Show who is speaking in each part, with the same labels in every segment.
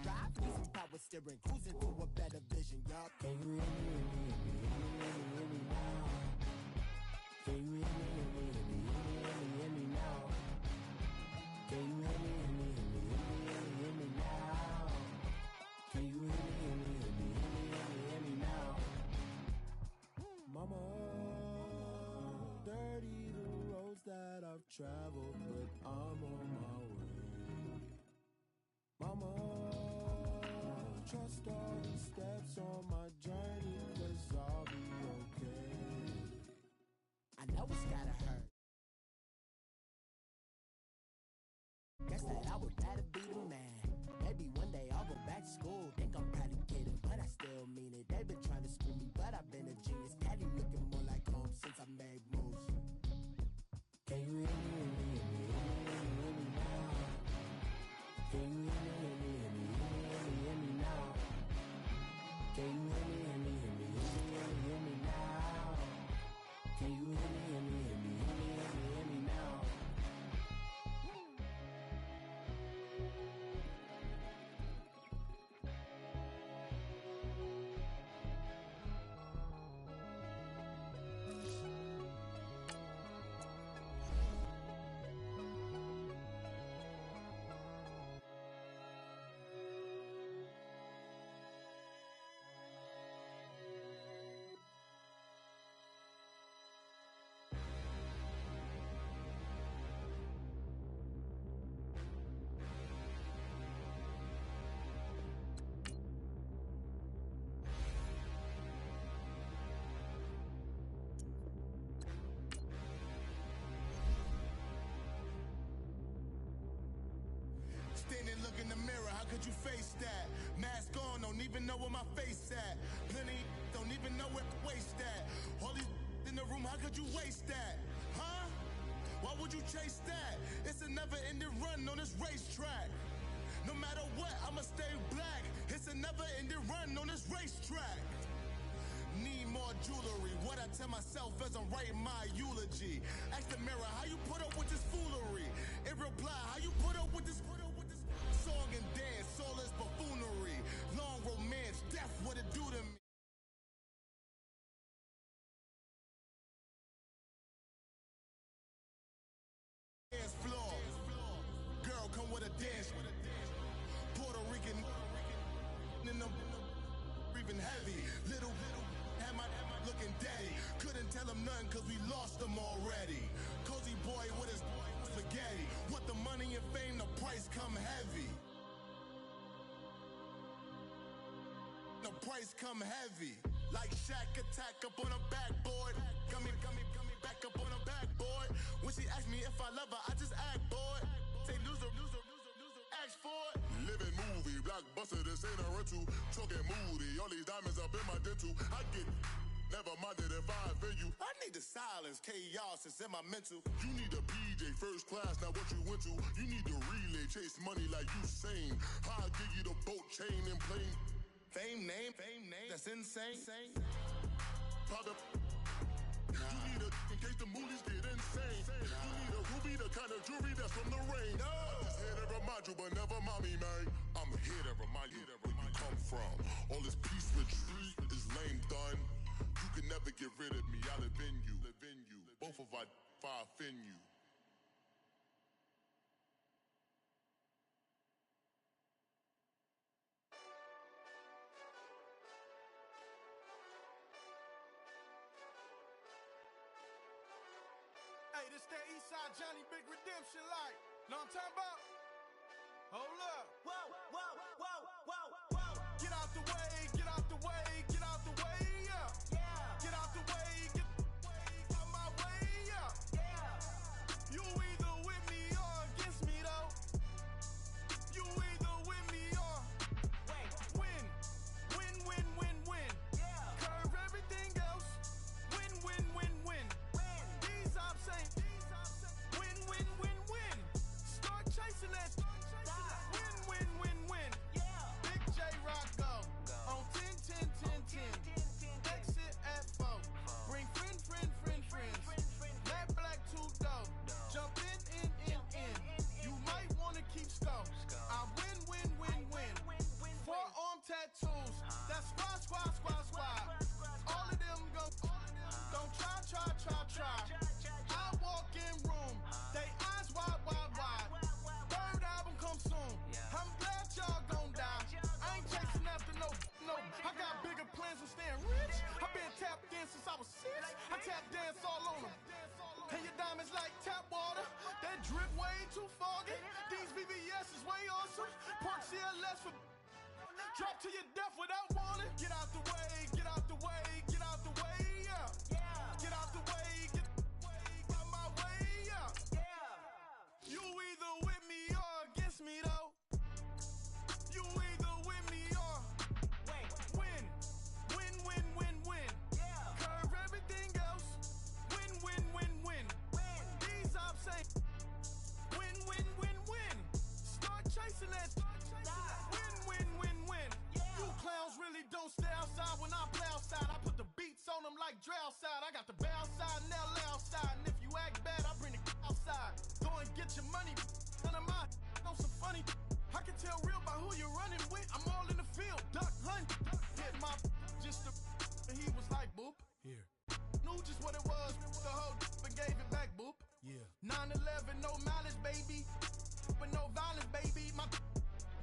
Speaker 1: drive, need some power steering, cruising to a better vision, y'all.
Speaker 2: Can you hear me, hear me now? Can you hear me now? Can you hear me now? Can you hear me now?
Speaker 1: Mama, dirty the roads that I've traveled, but I'm on my way. Mama, trust all the steps on my journey, 'cause I'll be okay. I know it's gotta hurt. Guess that I would rather be the man. Maybe one day I'll go back to school. Think I'm probably kidding, but I still mean it. They've been trying to screw me, but I've been a genius. Caddy looking more like home since I made moves.
Speaker 2: Can you hear me now? Can you hear me now? Can you hear me now? Can you hear me now?
Speaker 3: Look in the mirror, how could you face that? Mask on, don't even know where my face at. Plenty don't even know where to waste that. All these in the room, how could you waste that? Huh? Why would you chase that? It's a never-ending run on this racetrack. No matter what, I'ma stay black. It's a never-ending run on this racetrack. Need more jewelry, what I tell myself as I'm writing my eulogy. Ask the mirror, how you put up with this foolery? It reply, how you put up with this song and dance, all this buffoonery. Long romance, death, what it do to me? Dance floor, girl come with a dance. Puerto Rican in them breathing heavy. Little had my looking daddy. Couldn't tell him nothing cause we lost him already. Cozy boy with his spaghetti. What the money and fame, the price come heavy. The price come heavy. Like Shaq attack up on a backboard. Gummy, back up on a backboard. When she asked me if I love her, I just act bored. Say loser, ask for it. Living movie, blockbuster, this ain't a rental. Talking moody, all these diamonds up in my dental. I get never minded if I offend you. I need the silence, chaos is in my mental. You need a PJ, first class, not what you went to. You need the relay, chase money like you sane. I'll give you the boat, chain, and plane. Fame name, that's insane. Pop up. You need a, in case the movies get insane. You need a ruby, the kind of jewelry that's from the rain. I'm just here to remind you, but never mommy, man. I'm here to remind you where you come from. All this peace retreat is lame done. You can never get rid of me, I live in you. Both of our fire offend you.
Speaker 4: Hey, this that Eastside Johnny Big Redemption like. Know what I'm talking about? Hold up. Whoa. Get out the way, get out the way, get out the way, yeah. Get out the way, get out my way, yeah. You either with me or against me though. You either with me or win. Curve everything else. Win. These ops ain't win. Start chasing that. Win. CLS for drop to your death without warning. Get out the way, get out the way, get out the way, yeah. Get out the way, get out my way, yeah. You either with me or against me though. You either with me or win. Win, win, win, win. Curve everything else. Win, win, win, win. These I'm saying. Win, win, win, win. Start chasing that. Win, win, win, win. You clowns really don't stay outside when I play outside. I put the beats on them like Dre outside. I got the bow side and LA outside. And if you act bad, I bring the outside. Go and get your money. None of my know some funny. I can tell real by who you're running with. I'm all in the field. Duck hunt. Hit my just the and he was like boop. Here. Knew just what it was. The whole and gave it back boop. Yeah. 9/11, no mileage, baby. But no violence, baby. My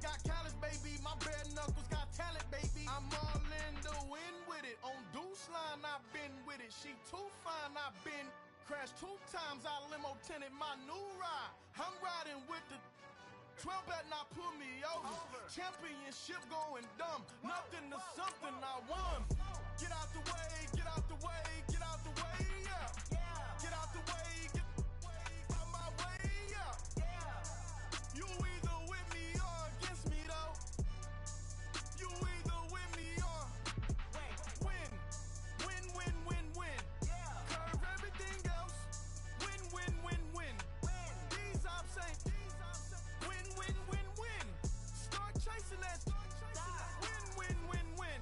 Speaker 4: got callous, baby. My bare knuckles got talent, baby. I'm all in the wind with it. On Deuce line, I've been with it. She too fine, I've been crashed 2 times. I limo tinted my new ride. I'm riding with the 12 better not pull me over. Championship going dumb. Nothing to something I won. Get out the way, get out the way, get out the way, yeah. Get out the way, get out my way, yeah. You either with me or against me though. You either with me or win. Win, win, win, win. Curve everything else. Win, win, win, win. These I'm saying. Win, win, win, win. Start chasing that. Win, win, win, win.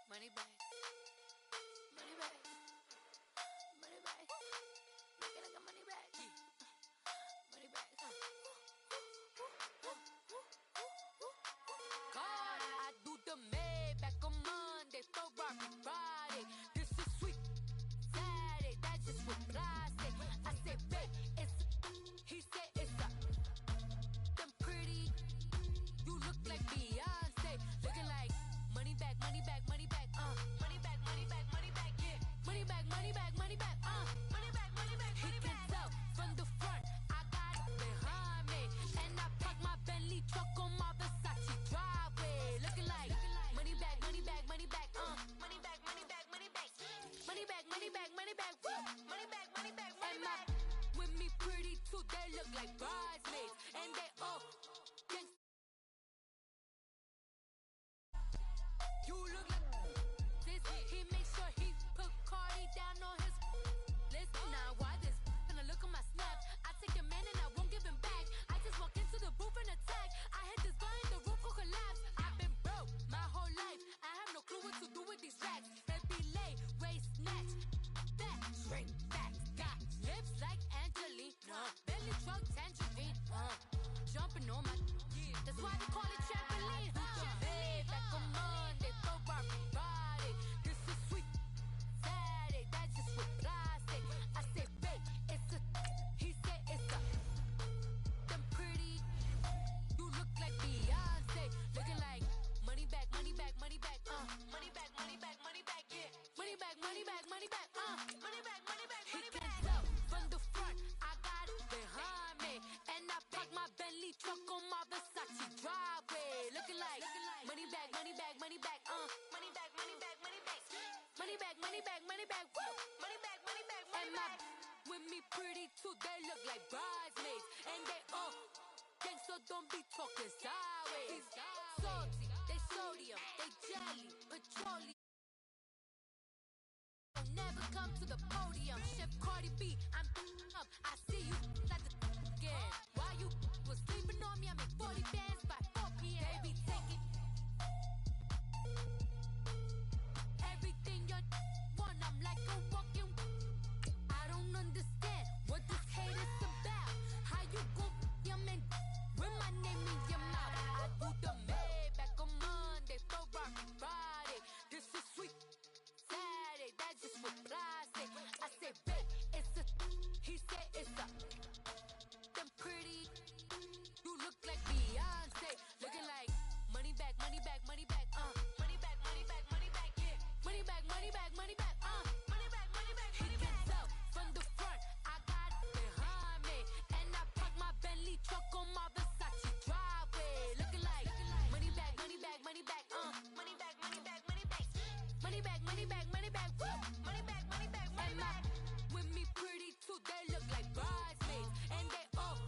Speaker 5: Money back. Money back. Money back. Make it like a money back. Money back. God, I do the Maybach on Monday, Ferrari Friday. This is sweet Saturday. That's just what I say. I say, babe, it's. He said it's a. Them pretty. You look like Beyonce. Looking like money back, money back, money back. Money back, money back, money back, yeah. Money back, money back, money back, money back, money back, money back. He can tell from the front, I got it behind me. And I park my Bentley truck on my Versace driveway. Looking like money back, money back, money back, money back, money back, money back. Money back, money back, money back, money back, money back, money back. With me pretty too, they look like bridesmaids. And they all gangsta. You look like this. He makes sure he put Cardi down on his list. Now why this? Gonna look at my snap. I take a man and I won't give him back. I just walk into the booth and attack. I hit this guy in the roof will collapse. I've been broke my whole life. I have no clue what to do with these racks. Baby lay, waist snatch, back, straight back. Got lips like Angelina, belly truck tangerine. Jumping on my, that's why they call it trampoline. Back on Monday, Ferrari Friday. This is sweet Saturday. That's just what I say. I say, babe, it's a. He said it's a. Them pretty. You look like Beyonce. Looking like money back, money back, money back. Money back, money back, money back, yeah. Money back, money back, money back. Money back, money back, money back. He can tell from the front, I got it behind me. And I park my Bentley truck on my Versace driveway. Looking like money back, money back, money back. Money back, money back, money back. Money back, money back, money back. Woo! Money back, money back, money back. With me pretty too, they look like bridesmaids. And they all gangsta, don't be talking sideways. Salty, they sodium, they jelly, petroleum. Never come to the podium. Chef Cardi B, I'm up. I see you at the again. While you was sleeping on me, I make 40 bands by 4 p.m. Baby, take it. Everything you want, I'm like a walking. I don't understand what this hate is about. How you gon' your man with my name in your mouth? I do the Maybach on Monday, Ferrari Friday. This is sweet Saturday. That's just what I say. I say, babe, it's a. He said it's a. Them pretty. You look like me. money back, money back, money back, woo! Money back, money back, money back. With me pretty too, they look like bridesmaids. And they all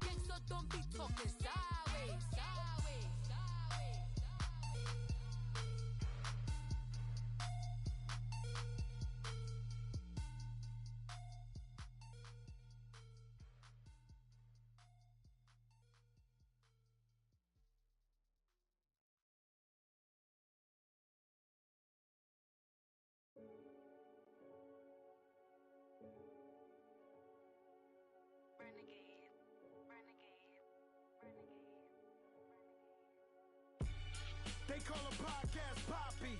Speaker 5: gang, so don't be talking sideways. Sideways, sideways, sideways.
Speaker 3: They call a podcast Poppy.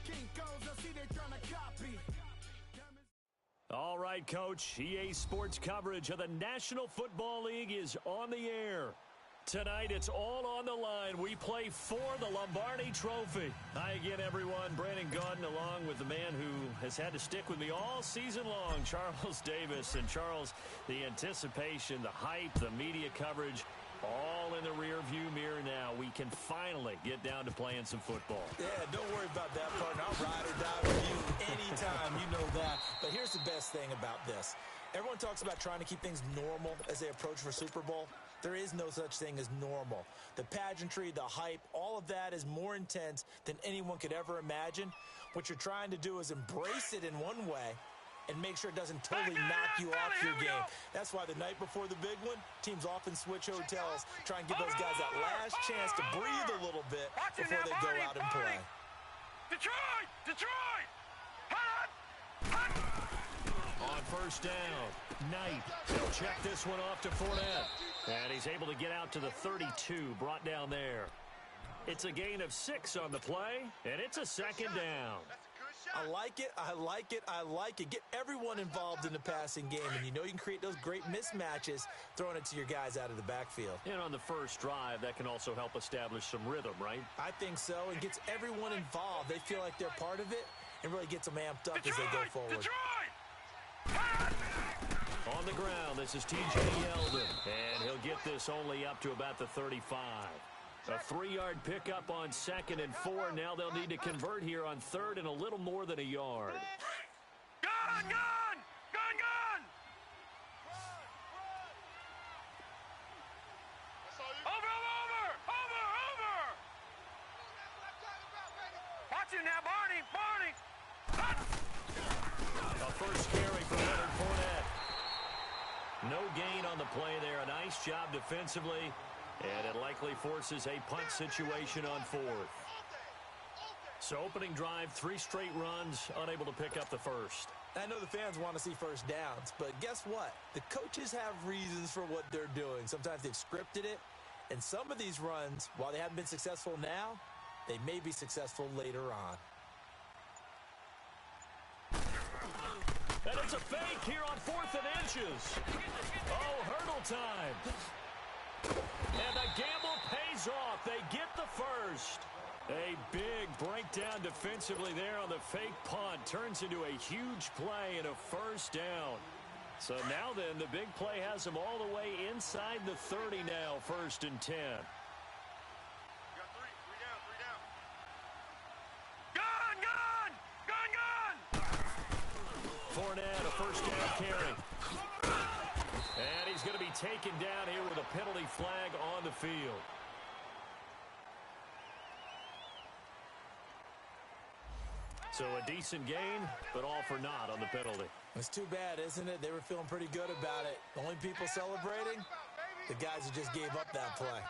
Speaker 3: Kinkos, I see they trying to copy.
Speaker 6: All right, Coach. EA Sports coverage of the National Football League is on the air. Tonight, it's all on the line. We play for the Lombardi Trophy. Hi again, everyone. Brandon Gaudin along with the man who has had to stick with me all season long, Charles Davis. And Charles, the anticipation, the hype, the media coverage, all in the rear-view mirror now. We can finally get down to playing some football.
Speaker 7: Yeah, don't worry about that, partner. I'll ride or die with you anytime. You know that. But here's the best thing about this. Everyone talks about trying to keep things normal as they approach for Super Bowl. There is no such thing as normal. The pageantry, the hype, all of that is more intense than anyone could ever imagine. What you're trying to do is embrace it in one way and make sure it doesn't totally knock you off your game. That's why the night before the big one, teams often switch hotels, try and give those guys that last chance to breathe a little bit before they go out and play.
Speaker 4: Detroit! Detroit!
Speaker 6: On first down, Knight. He'll check this one off to Fournette. And he's able to get out to the 32, brought down there. It's a gain of 6 on the play, and it's a second down.
Speaker 7: I like it, I like it, I like it. Get everyone involved in the passing game, and you know you can create those great mismatches throwing it to your guys out of the backfield.
Speaker 6: And on the first drive, that can also help establish some rhythm, right?
Speaker 7: I think so. It gets everyone involved. They feel like they're part of it and really gets them amped up as they go forward.
Speaker 6: On the ground, this is T.J. Yeldon, and he'll get this only up to about the 35. A 3-yard pickup on 2nd and 4. Now they'll need to convert here on 3rd and a little more than a yard.
Speaker 4: Gun! Gun! Gun! Gun! Over! Over! Over! Over! Watch him now, Barney! Barney!
Speaker 6: A first carry for Leonard Fournette. No gain on the play there. A nice job defensively. And it likely forces a punt situation on 4th. So opening drive, 3 straight runs, unable to pick up the first.
Speaker 7: I know the fans want to see first downs, but guess what? The coaches have reasons for what they're doing. Sometimes they've scripted it, and some of these runs, while they haven't been successful now, they may be successful later on.
Speaker 6: And it's a fake here on 4th and inches. Oh, hurdle time. And the gamble pays off. They get the first. A big breakdown defensively there on the fake punt. Turns into a huge play and a first down. So now then, the big play has them all the way inside the 30 now, 1st and 10.
Speaker 4: Gun! Gun! Gun! Gun!
Speaker 6: Fournette, a first down carry. And he's going to be taken down here with a penalty flag on the field. So a decent gain, but all for naught on the penalty.
Speaker 7: It's too bad, isn't it? They were feeling pretty good about it. The only people celebrating, the guys who just gave up that play.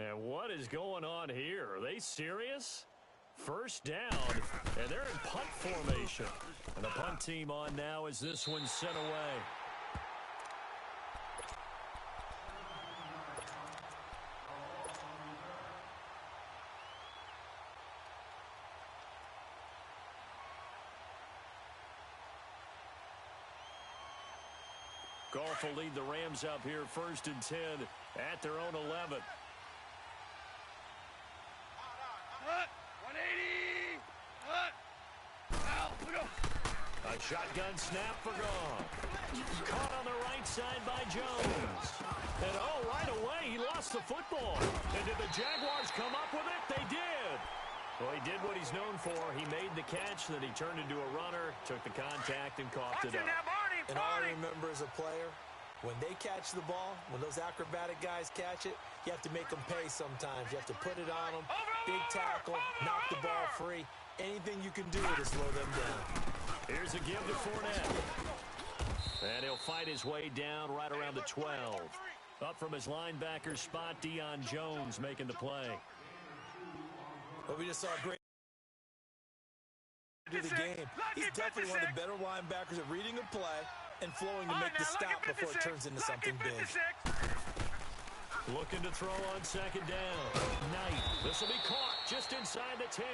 Speaker 6: And what is going on here? Are they serious? First down, and they're in punt formation. And the punt team on now as this one's sent away. Goff will lead the Rams up here 1st and 10 at their own 11. A shotgun snap for Goff. Caught on the right side by Jones. And right away he lost the football. And did the Jaguars come up with it? They did. Well, he did what he's known for. He made the catch, then he turned into a runner, took the contact, and coughed it up.
Speaker 7: And all I remember as a player, when they catch the ball, when those acrobatic guys catch it, you have to make them pay sometimes. You have to put it on them, big tackle, knock the ball free. Anything you can do to slow them down.
Speaker 6: Here's a give to Fournette. And he'll fight his way down right around the 12. Up from his linebacker spot, Deion Jones making the play.
Speaker 7: But we just saw a great to the game. He's definitely one of the better linebackers at reading a play and flowing to make the stop before it turns into something big.
Speaker 6: Looking to throw on 2nd down. Knight. This will be caught just inside the 10.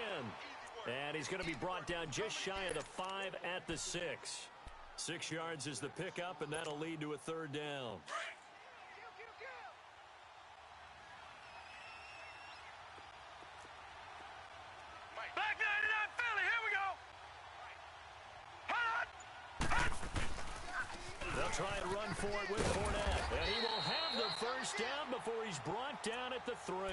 Speaker 6: And he's going to be brought down just shy of the 5 at the 6. 6 yards is the pickup, and that'll lead to a 3rd down. Try and run for it with Fournette. And he will have the 1st down before he's brought down at the 3.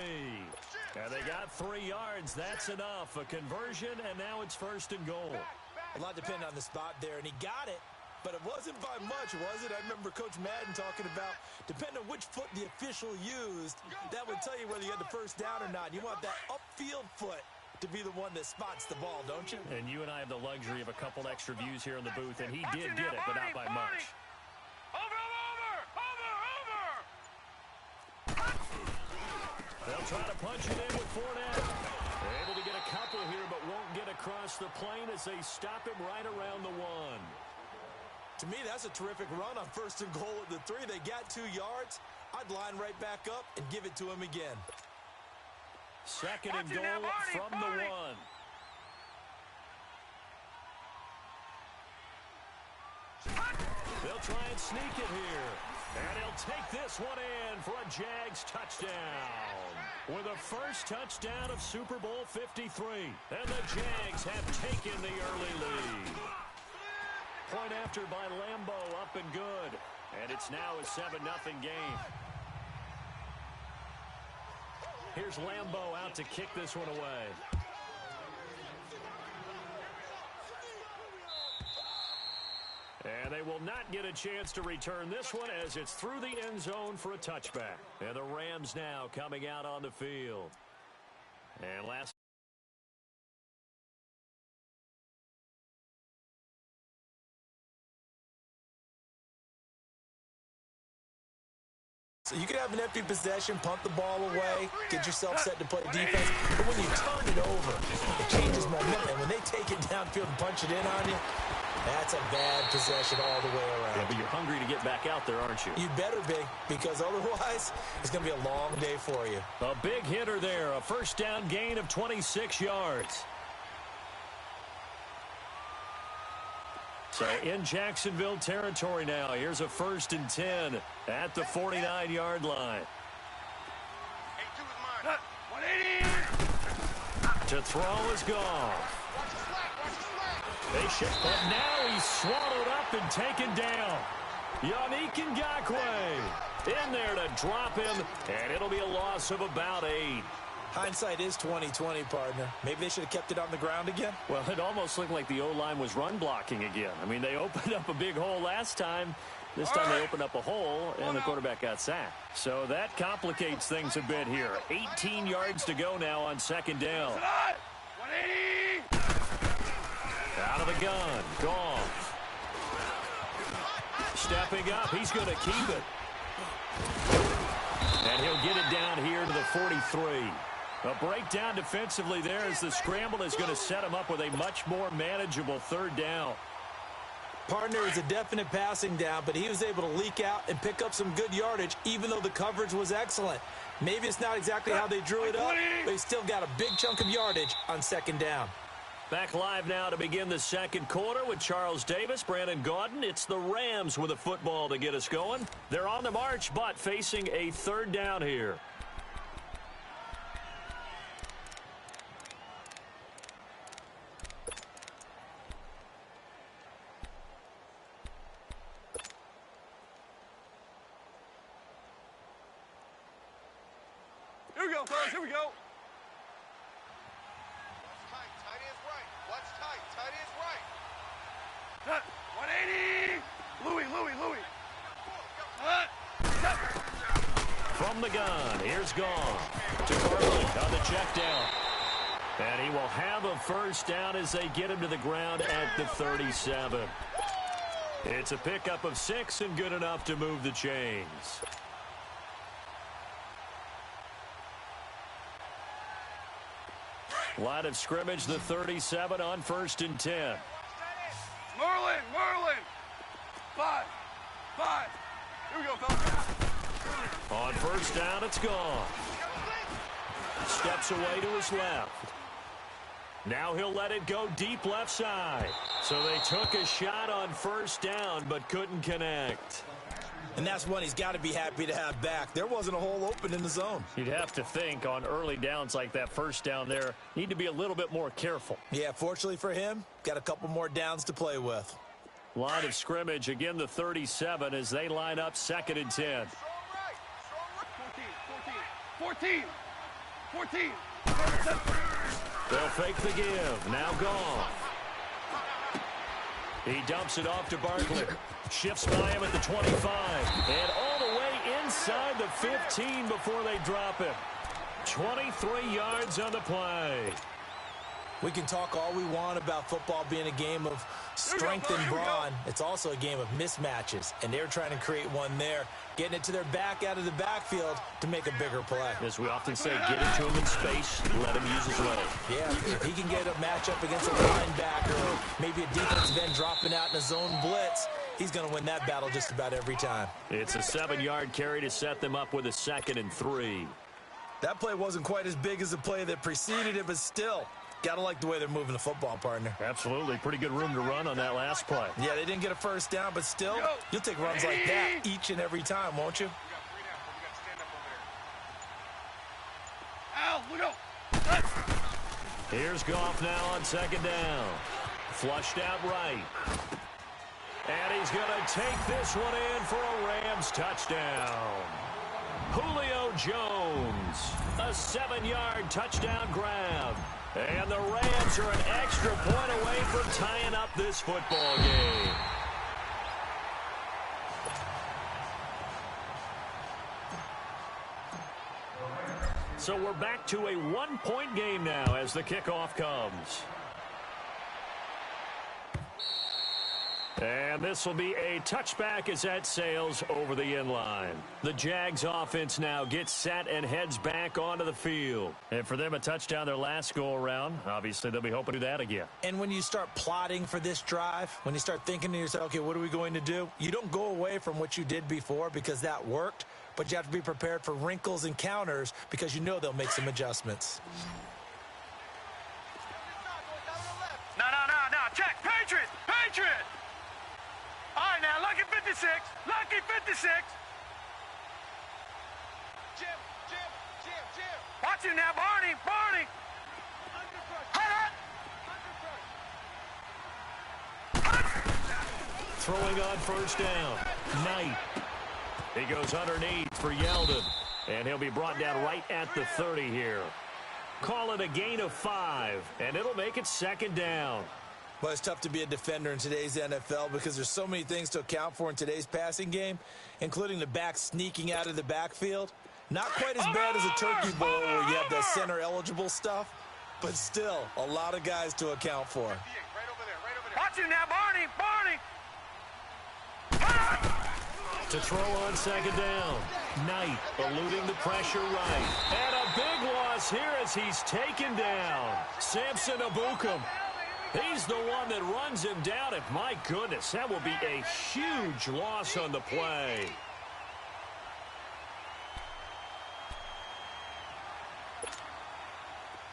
Speaker 6: And they got 3 yards. That's enough. A conversion, and now it's 1st and goal.
Speaker 7: A lot depended on the spot there, and he got it. But it wasn't by much, was it? I remember Coach Madden talking about, depending on which foot the official used, that would tell you whether you had the 1st down or not. You want that upfield foot to be the one that spots the ball, don't you?
Speaker 6: And you and I have the luxury of a couple extra views here in the booth, and he did get it, but not by much. They'll try to punch it in with Fournette. They're able to get a couple here, but won't get across the plane as they stop him right around the 1.
Speaker 7: To me, that's a terrific run on 1st and goal at the 3. They got 2 yards. I'd line right back up and give it to him again.
Speaker 6: 2nd and goal from the 1. They'll try and sneak it here. And he'll take this one in for a Jags touchdown. With a 1st touchdown of Super Bowl 53. And the Jags have taken the early lead. Point after by Lambo, up and good. And it's now a 7-0 game. Here's Lambo out to kick this one away. And they will not get a chance to return this one as it's through the end zone for a touchback. And the Rams now coming out on the field. And last.
Speaker 7: So you can have an empty possession, punt the ball away, get yourself set to play defense. But when you turn it over, it changes momentum. And when they take it downfield and punch it in on you, that's a bad possession all the way around.
Speaker 6: Yeah, but you're hungry to get back out there, aren't you?
Speaker 7: You better be, because otherwise it's going to be a long day for you.
Speaker 6: A big hitter there, a 1st down gain of 26 yards. So in Jacksonville territory now. Here's a 1st and 10 at the 49-yard line. To throw is Goff. They shift, but now he's swallowed up and taken down. Yannick Ngakoue in there to drop him, and it'll be a loss of about 8.
Speaker 7: Hindsight is 20/20, partner. Maybe they should have kept it on the ground again.
Speaker 6: Well, it almost looked like the O-line was run blocking again. I mean, they opened up a big hole last time. This time they opened up a hole, and the quarterback got sacked. So that complicates things a bit here. 18 yards to go now on 2nd down. 180! Out of the gun. Goff. Stepping up. He's going to keep it. And he'll get it down here to the 43. A breakdown defensively there as the scramble is going to set him up with a much more manageable third down.
Speaker 7: Partner is a definite passing down, but he was able to leak out and pick up some good yardage, even though the coverage was excellent. Maybe it's not exactly how they drew it up, but he still got a big chunk of yardage on second down.
Speaker 6: Back live now to begin the second quarter with Charles Davis, Brandon Gaudin. It's the Rams with a football to get us going. They're on the march, but facing a third down here.
Speaker 4: Here we go, fellas. Here we go.
Speaker 8: What's tight? Tight is right.
Speaker 4: 180. Louis.
Speaker 6: From the gun, here's Gone to Garland on the check down. And he will have a first down as they get him to the ground at the 37. It's a pickup of 6 and good enough to move the chains. Line of scrimmage, the 37 on 1st and 10.
Speaker 4: Merlin. 5. Here we go, fellas.
Speaker 6: On first down, it's Gone. Steps away to his left. Now he'll let it go deep left side. So they took a shot on first down, but couldn't connect.
Speaker 7: And that's one he's got to be happy to have back. There wasn't a hole open in the zone.
Speaker 6: You'd have to think on early downs like that first down there, need to be a little bit more careful.
Speaker 7: Yeah, fortunately for him, got a couple more downs to play with.
Speaker 6: Line of scrimmage, again the 37 as they line up 2nd and 10.
Speaker 4: 14.
Speaker 6: They'll fake the give. Now Gone. He dumps it off to Barkley. Shifts by him at the 25. And all the way inside the 15 before they drop him. 23 yards on the play.
Speaker 7: We can talk all we want about football being a game of strength and brawn. It's also a game of mismatches, and they're trying to create one there, getting it to their back out of the backfield to make a bigger play.
Speaker 6: As we often say, get it to him in space, let him use his leg.
Speaker 7: Yeah, if he can get a matchup against a linebacker or maybe a defensive end dropping out in a zone blitz, he's going to win that battle just about every time.
Speaker 6: It's a 7-yard carry to set them up with a 2nd and 3.
Speaker 7: That play wasn't quite as big as the play that preceded it, but still, got to like the way they're moving the football, partner.
Speaker 6: Absolutely. Pretty good room to run on that last play.
Speaker 7: Yeah, they didn't get a first down, but still, you'll take runs like that each and every time, won't you?
Speaker 4: Al, look out.
Speaker 6: Here's Goff now on 2nd down. Flushed out right. And he's going to take this one in for a Rams touchdown. Julio Jones, a 7-yard touchdown grab. And the Rams are an extra point away from tying up this football game. So we're back to a 1-point game now as the kickoff comes. And this will be a touchback as that sails over the end line. The Jags offense now gets set and heads back onto the field. And for them, a touchdown their last go-around. Obviously, they'll be hoping to do that again.
Speaker 7: And when you start plotting for this drive, when you start thinking to yourself, okay, what are we going to do? You don't go away from what you did before because that worked, but you have to be prepared for wrinkles and counters because you know they'll make some adjustments.
Speaker 4: No. Check. Patriot. All right, now, lucky 56.
Speaker 8: Jim.
Speaker 4: Watch him now, Barney.
Speaker 6: Throwing on first down. Knight. He goes underneath for Yeldon. And he'll be brought down right at the 30 here. Call it a gain of 5, and it'll make it 2nd down.
Speaker 7: Well, it's tough to be a defender in today's NFL because there's so many things to account for in today's passing game, including the back sneaking out of the backfield. Not quite as bad as a turkey bowl where you have the center-eligible stuff, but still a lot of guys to account for.
Speaker 8: Right over there.
Speaker 4: Watch him now, Barney.
Speaker 6: To throw on 2nd down. Knight eluding the pressure right. And a Angeles here as he's taken down. Samson Ebukam. He's the one that runs him down, and my goodness, that will be a huge loss on the play.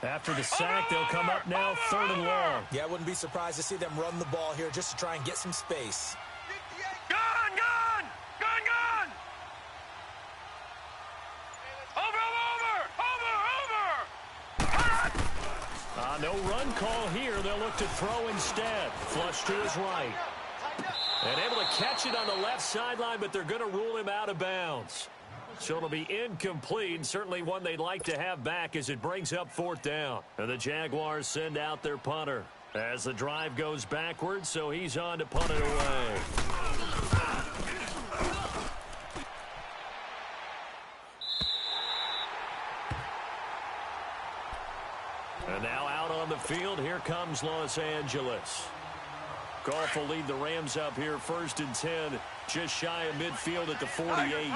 Speaker 6: After the sack, they'll come up now 3rd and long.
Speaker 7: Yeah, I wouldn't be surprised to see them run the ball here just to try and get some space.
Speaker 4: Gun, gun! Gun, gun! Over!
Speaker 6: No run call here. They'll look to throw instead. Flush to his right. And able to catch it on the left sideline, but they're going to rule him out of bounds. So it'll be incomplete, and certainly one they'd like to have back as it brings up 4th down. And the Jaguars send out their punter as the drive goes backwards, so he's on to punt it away. And now out on the field, here comes Los Angeles. Goff will lead the Rams up here 1st and 10, just shy of midfield at the 48.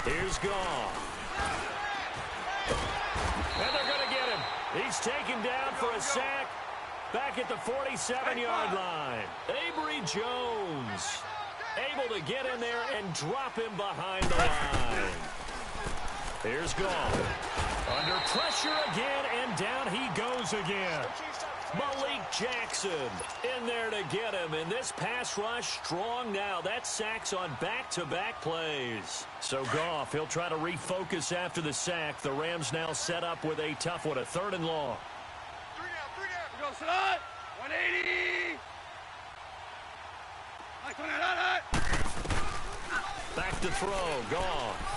Speaker 6: Here's Goff. And they're going to get him. He's taken down for a sack back at the 47-yard line. Avery Jones able to get in there and drop him behind the line. Here's Goff. Under pressure again, and down he goes again. Malik Jackson in there to get him, and this pass rush strong now. That sacks on back-to-back plays. So Goff, he'll try to refocus after the sack. The Rams now set up with a tough one, a 3rd and long.
Speaker 4: 3 down. Go, son. 180.
Speaker 6: Back to throw, Goff.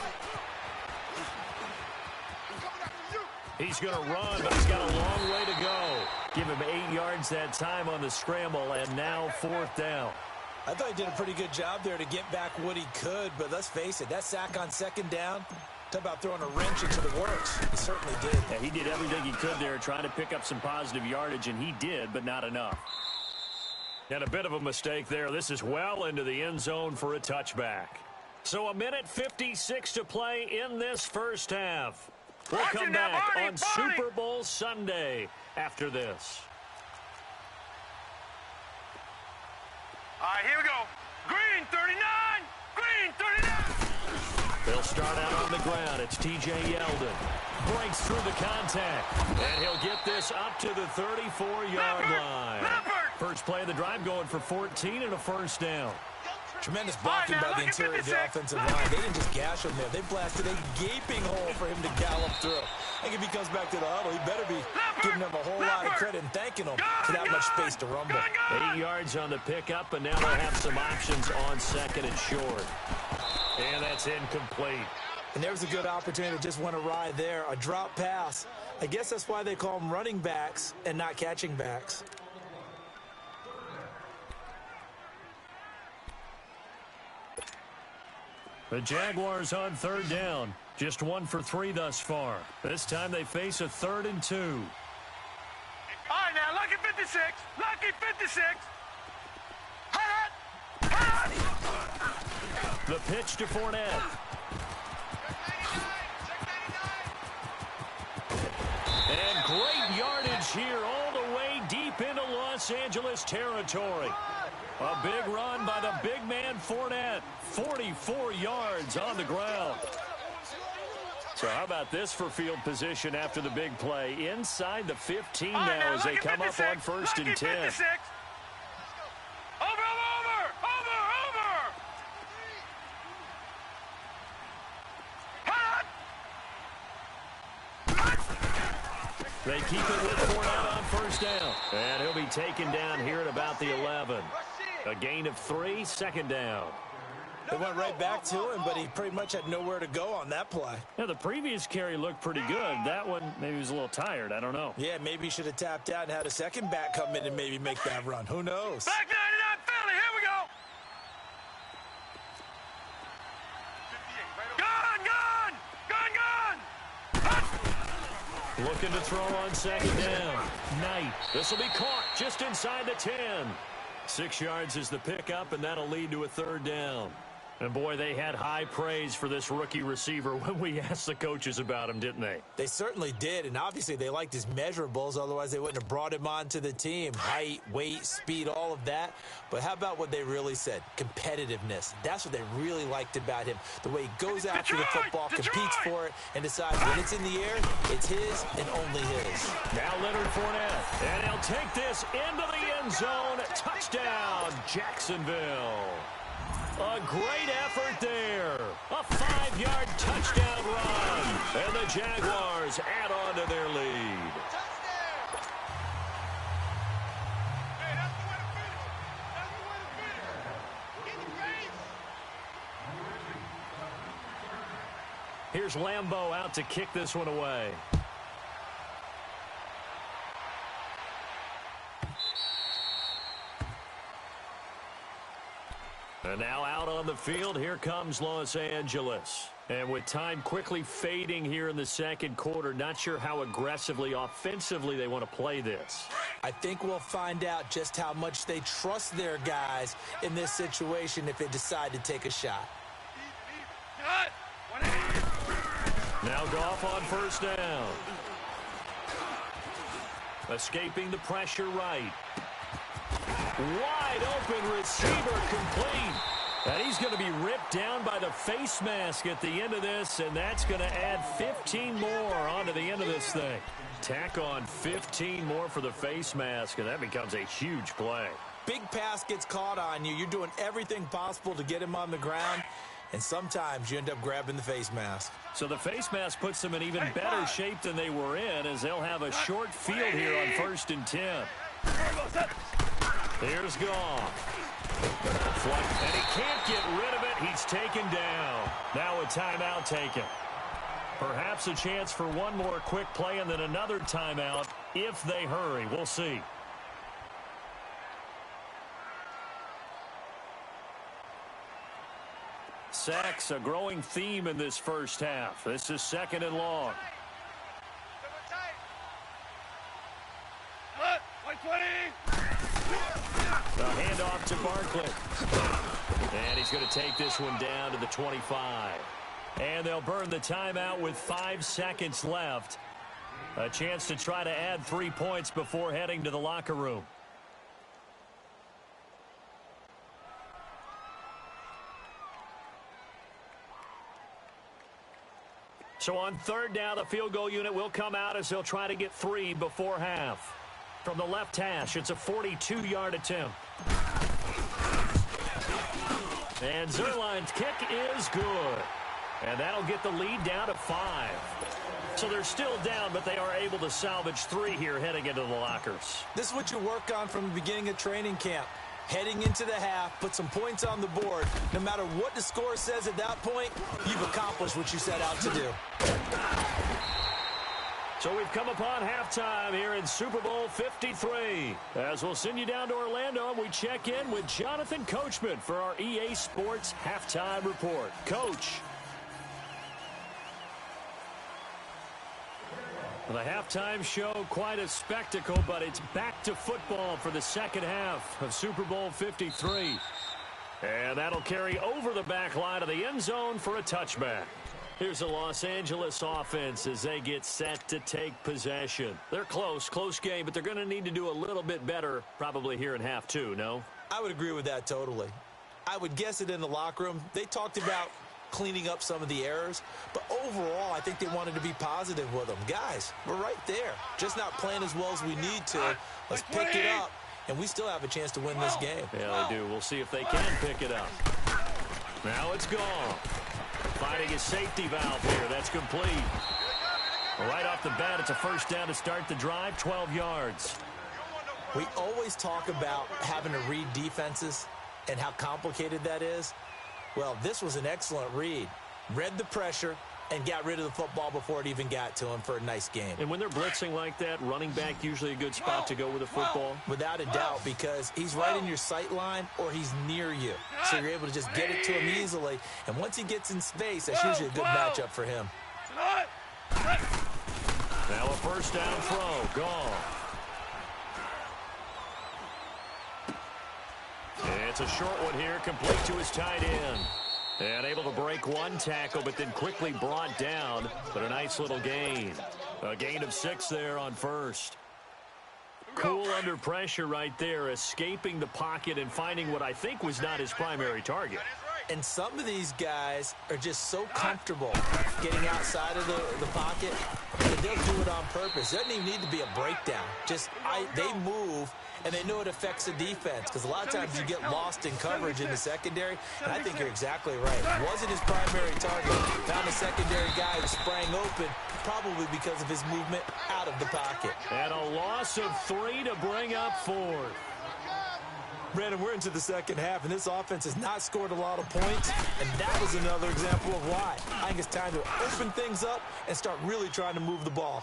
Speaker 6: He's going to run, but he's got a long way to go. Give him 8 yards that time on the scramble, and now 4th down.
Speaker 7: I thought he did a pretty good job there to get back what he could, but let's face it, that sack on 2nd down, talk about throwing a wrench into the works. He certainly did.
Speaker 6: Yeah, he did everything he could there, trying to pick up some positive yardage, and he did, but not enough. And a bit of a mistake there. This is well into the end zone for a touchback. So 1:56 to play in this first half. We'll come back on Super Bowl Sunday after this.
Speaker 4: All right, here we go. Green 39. Green 39.
Speaker 6: They'll start out on the ground. It's T.J. Yeldon. Breaks through the contact. And he'll get this up to the 34-yard line. First play of the drive going for 14 and a 1st down.
Speaker 7: Tremendous blocking by the interior of the offensive line. They didn't just gash him there. They blasted a gaping hole for him to gallop through. I think if he comes back to the huddle, he better be giving them a whole lot of credit and thanking them for that much space to rumble.
Speaker 6: 8 yards on the pickup, and now they'll have some options on 2nd and short. And that's incomplete.
Speaker 7: And there was a good opportunity to just went awry there. A drop pass. I guess that's why they call them running backs and not catching backs.
Speaker 6: The Jaguars on 3rd down. Just 1 for 3 thus far. This time they face a 3rd and 2.
Speaker 4: All right, now, lucky 56. Lucky 56.
Speaker 6: The pitch to Fournette. And great yardage here all the way deep into Los Angeles territory. A big run by the big man Fournette. 44 yards on the ground. So how about this for field position after the big play? Inside the 15 now as they come up on 1st and 10.
Speaker 4: Over.
Speaker 6: They keep it with Fournette on 1st down. And he'll be taken down here at about the 11. A gain of 3, 2nd down.
Speaker 7: They went right back to him, but he pretty much had nowhere to go on that play.
Speaker 6: Yeah, the previous carry looked pretty good. That one, maybe he was a little tired. I don't know.
Speaker 7: Yeah, maybe he should have tapped out and had a second back come in and maybe make that run. Who knows?
Speaker 4: Back 99 Philly, here we go. Gun.
Speaker 6: Looking to throw on 2nd down. Knight. This will be caught just inside the 10. 6 yards is the pickup, and that'll lead to a 3rd down. And, boy, they had high praise for this rookie receiver when we asked the coaches about him, didn't they?
Speaker 7: They certainly did, and obviously they liked his measurables. Otherwise, they wouldn't have brought him onto the team. Height, weight, speed, all of that. But how about what they really said? Competitiveness. That's what they really liked about him. The way he goes after the football, competes for it, and decides when it's in the air, it's his and only his.
Speaker 6: Now Leonard Fournette, and he'll take this into the end zone. Touchdown, Jacksonville. A great effort there. A 5-yard touchdown run. And the Jaguars add on to their lead.
Speaker 8: Hey, that's the way to finish. That's the way to finish. Get the face.
Speaker 6: Here's Lambeau out to kick this one away. And now out on the field, here comes Los Angeles. And with time quickly fading here in the second quarter, not sure how aggressively, offensively they want to play this.
Speaker 7: I think we'll find out just how much they trust their guys in this situation if they decide to take a shot.
Speaker 6: Now Goff on first down. Escaping the pressure right. Wide open receiver complete. And he's going to be ripped down by the face mask at the end of this, and that's going to add 15 more onto the end of this thing. Tack on 15 more for the face mask, and that becomes a huge play.
Speaker 7: Big pass gets caught on you. You're doing everything possible to get him on the ground, and sometimes you end up grabbing the face mask.
Speaker 6: So the face mask puts them in even better shape than they were in, as they'll have a short field here on 1st and 10. Here's Goff. And he can't get rid of it. He's taken down. Now a timeout taken. Perhaps a chance for one more quick play and then another timeout if they hurry. We'll see. Sacks, a growing theme in this first half. This is 2nd and long. The handoff to Barkley. And he's going to take this one down to the 25. And they'll burn the timeout with 5 seconds left. A chance to try to add 3 points before heading to the locker room. So on 3rd down, the field goal unit will come out as they'll try to get 3 before half. From the left hash, it's a 42-yard attempt. And Zuerlein's kick is good. And that'll get the lead down to 5. So they're still down, but they are able to salvage 3 here heading into the lockers.
Speaker 7: This is what you work on from the beginning of training camp. Heading into the half, put some points on the board. No matter what the score says at that point, you've accomplished what you set out to do.
Speaker 6: So we've come upon halftime here in Super Bowl 53. As we'll send you down to Orlando, and we check in with Jonathan Coachman for our EA Sports Halftime Report. Coach. The halftime show, quite a spectacle, but it's back to football for the second half of Super Bowl 53. And that'll carry over the back line of the end zone for a touchback. Here's the Los Angeles offense as they get set to take possession. They're close game, but they're going to need to do a little bit better probably here in half 2, no?
Speaker 7: I would agree with that totally. I would guess it in the locker room. They talked about cleaning up some of the errors, but overall, I think they wanted to be positive with them. Guys, we're right there. Just not playing as well as we need to. Let's pick it up, and we still have a chance to win this game.
Speaker 6: Yeah, they do. We'll see if they can pick it up. Now it's gone. Finding a safety valve here. That's complete. Right off the bat, it's a first down to start the drive, 12 yards.
Speaker 7: We always talk about having to read defenses and how complicated that is. Well, this was an excellent read. Read the pressure and got rid of the football before it even got to him for a nice game.
Speaker 6: And when they're blitzing like that, running back usually a good spot to go with a football?
Speaker 7: Without a doubt, because he's right in your sight line or he's near you. So you're able to just get it to him easily. And once he gets in space, that's usually a good matchup for him.
Speaker 6: Now a first down throw. Gone. It's a short one here, complete to his tight end. And able to break one tackle, but then quickly brought down. But a nice little gain. A gain of 6 there on first. Cool under pressure right there, escaping the pocket and finding what I think was not his primary target.
Speaker 7: And some of these guys are just so comfortable getting outside of the pocket that they'll do it on purpose. It doesn't even need to be a breakdown. They move, and they know it affects the defense, because a lot of times you get lost in coverage in the secondary, and I think you're exactly right. Wasn't his primary target. Found a secondary guy who sprang open, probably because of his movement out of the pocket.
Speaker 6: And a loss of 3 to bring up 4th.
Speaker 7: Brandon, we're into the second half, and this offense has not scored a lot of points, and that was another example of why. I think it's time to open things up and start really trying to move the ball.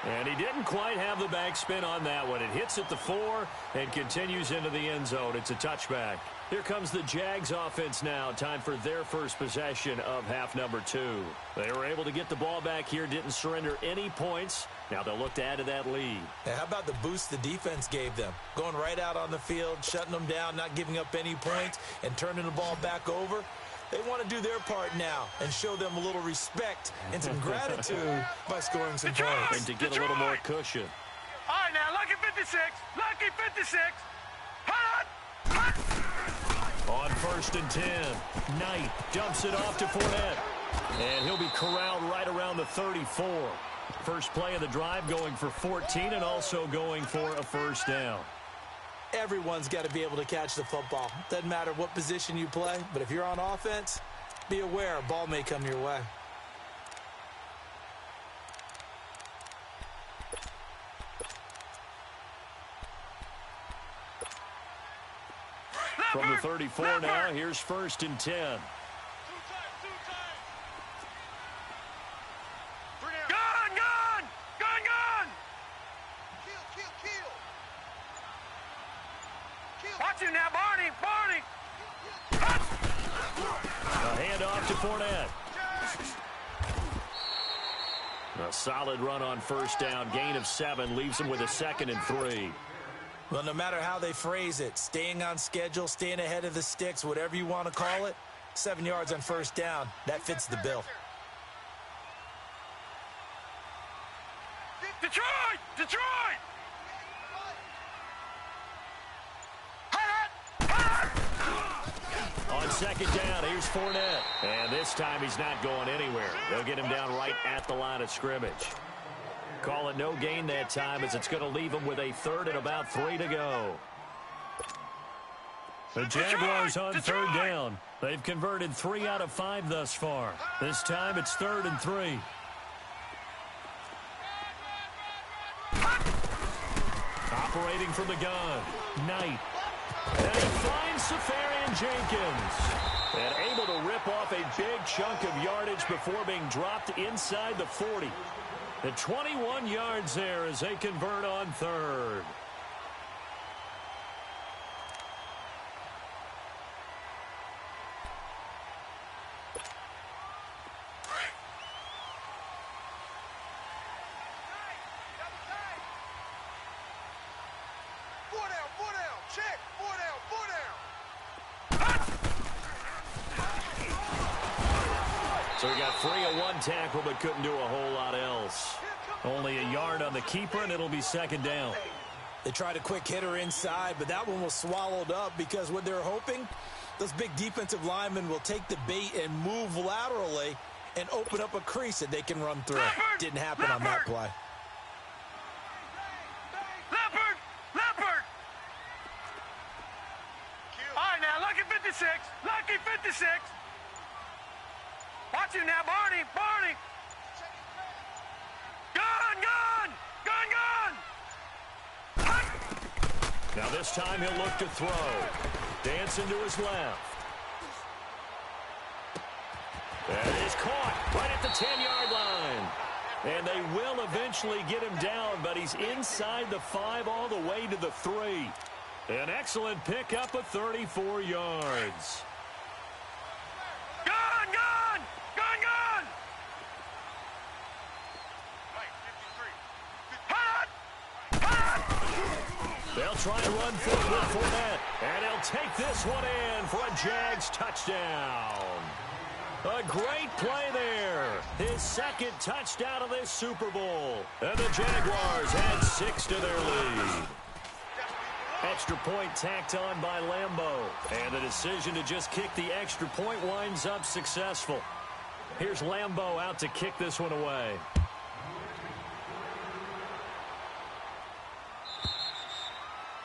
Speaker 6: And he didn't quite have the backspin on that one. It hits at the 4 and continues into the end zone. It's a touchback. Here comes the Jags offense now. Time for their first possession of half number 2. They were able to get the ball back here, didn't surrender any points. Now they'll look to add to that lead.
Speaker 7: And how about the boost the defense gave them? Going right out on the field, shutting them down, not giving up any points, and turning the ball back over. They want to do their part now and show them a little respect and some gratitude by scoring some points.
Speaker 6: And to get a little more cushion.
Speaker 8: All right, now, lucky 56. Lucky 56. Hot!
Speaker 6: On 1st and 10, Knight dumps it off to Fournette. And he'll be corralled right around the 34. First play of the drive going for 14 and also going for a first down.
Speaker 7: Everyone's got to be able to catch the football. Doesn't matter what position you play, but if you're on offense, be aware a ball may come your way.
Speaker 6: From the 34 now, here's 1st and 10.
Speaker 8: Gun, gun! Gun, gun! Kill. Watch him now, Barney! Barney!
Speaker 6: A handoff to Fournette. A solid run on first down. Gain of 7 leaves him with a 2nd and 3.
Speaker 7: Well, no matter how they phrase it, staying on schedule, staying ahead of the sticks, whatever you want to call it, 7 yards on first down, that fits the bill.
Speaker 8: Detroit! Detroit!
Speaker 6: On 2nd down, here's Fournette. And this time he's not going anywhere. They'll get him down right at the line of scrimmage. Call it no gain that time, as it's going to leave him with a 3rd and about 3 to go. The Jaguars on 3rd down. They've converted 3 out of 5 thus far. This time it's 3rd and 3. Operating from the gun, Knight. And he finds Safarian Jenkins. And able to rip off a big chunk of yardage before being dropped inside the 40. The 21 yards there as they convert on 3rd.
Speaker 8: Four down, check, four down.
Speaker 6: So he got free of one tackle but couldn't do a whole lot else. Only a yard on the keeper, and it'll be 2nd down.
Speaker 7: They tried a quick hitter inside, but that one was swallowed up because what they're hoping, those big defensive linemen will take the bait and move laterally and open up a crease that they can run through. Didn't happen on that play.
Speaker 8: Leopard! All right, now, lucky 56. Lucky 56. Watch him now, Barney! Gun!
Speaker 6: Now this time he'll look to throw. Dancing to his left. That is caught right at the 10-yard line. And they will eventually get him down, but he's inside the 5 all the way to the 3. An excellent pickup of 34 yards.
Speaker 8: Gun!
Speaker 6: They'll try and run forward with Fournette. And he'll will take this one in for a Jags touchdown. A great play there. His second touchdown of this Super Bowl. And the Jaguars add 6 to their lead. Extra point tacked on by Lambeau. And the decision to just kick the extra point winds up successful. Here's Lambeau out to kick this one away.